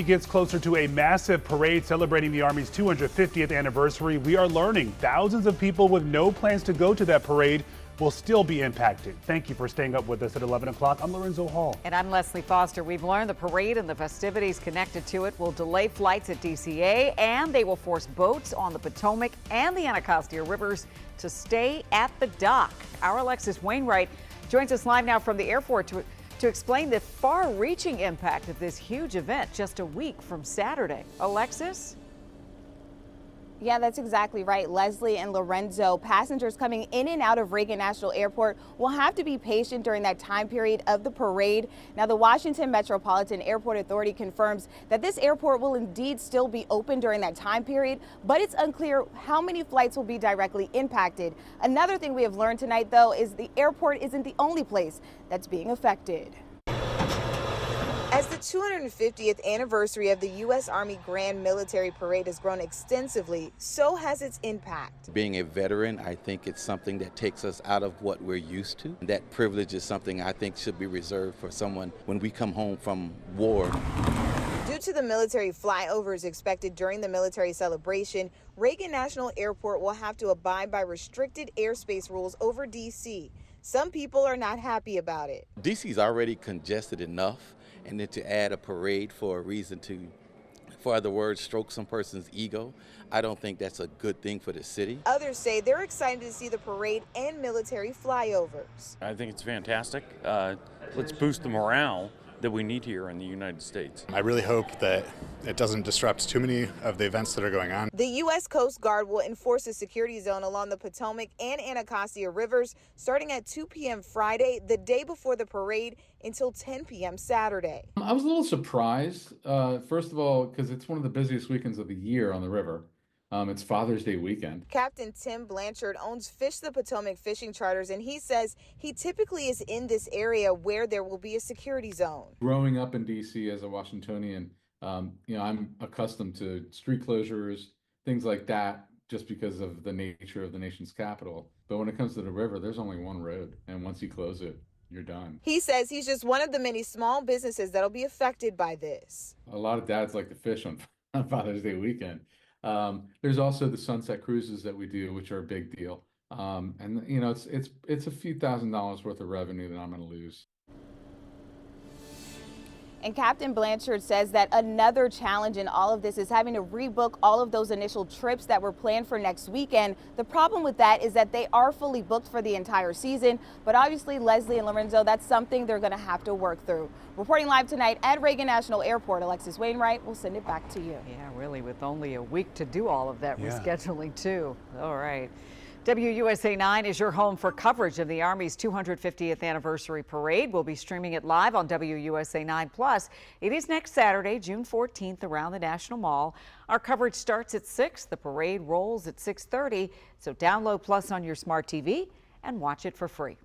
It gets closer to a massive parade celebrating the Army's 250th anniversary. We are learning thousands of people with no plans to go to that parade will still be impacted. Thank you for staying up with us at 11 o'clock. I'm Lorenzo Hall. And I'm Leslie Foster. We've learned the parade and the festivities connected to it will delay flights at DCA, and they will force boats on the Potomac and the Anacostia rivers to stay at the dock. Our Alexis Wainwright joins us live now from the airport to explain the far-reaching impact of this huge event just a week from Saturday. Alexis? Yeah, that's exactly right, Leslie and Lorenzo. Passengers coming in and out of Reagan National Airport will have to be patient during that time period of the parade. Now, the Washington Metropolitan Airport Authority confirms that this airport will indeed still be open during that time period, but it's unclear how many flights will be directly impacted. Another thing we have learned tonight, though, is the airport isn't the only place that's being affected. As the 250th anniversary of the U.S. Army Grand Military Parade has grown extensively, so has its impact. Being a veteran, I think it's something that takes us out of what we're used to. That privilege is something I think should be reserved for someone when we come home from war. Due to the military flyovers expected during the military celebration, Reagan National Airport will have to abide by restricted airspace rules over D.C. Some people are not happy about it. D.C.'s already congested enough, and then to add a parade for a reason to, for other words, stroke some person's ego, I don't think that's a good thing for the city. Others say they're excited to see the parade and military flyovers. I think it's fantastic. Let's boost the morale that we need here in the United States. I really hope that it doesn't disrupt too many of the events that are going on. The U.S. Coast Guard will enforce a security zone along the Potomac and Anacostia rivers starting at 2 p.m. Friday, the day before the parade, until 10 p.m. Saturday. I was a little surprised, first of all, because it's one of the busiest weekends of the year on the river. It's Father's Day weekend. Captain Tim Blanchard owns Fish the Potomac fishing charters, and he says he typically is in this area where there will be a security zone. Growing up in D.C. as a Washingtonian, I'm accustomed to street closures, things like that, just because of the nature of the nation's capital. But when it comes to the river, there's only one road, and once you close it, you're done. He says he's just one of the many small businesses that'll be affected by this. A lot of dads like to fish on Father's Day weekend. There's also the sunset cruises that we do, which are a big deal. And it's a few $1,000s worth of revenue that I'm going to lose. And Captain Blanchard says that another challenge in all of this is having to rebook all of those initial trips that were planned for next weekend. The problem with that is that they are fully booked for the entire season. But obviously, Leslie and Lorenzo, that's something they're going to have to work through. Reporting live tonight at Reagan National Airport, Alexis Wainwright, we'll send it back to you. Yeah, really, with only a week to do all of that rescheduling, too. All right. WUSA 9 is your home for coverage of the Army's 250th anniversary parade. We'll be streaming it live on WUSA 9 Plus. It is next Saturday, June 14th, around the National Mall. Our coverage starts at 6. The parade rolls at 6:30. So download Plus on your smart TV and watch it for free.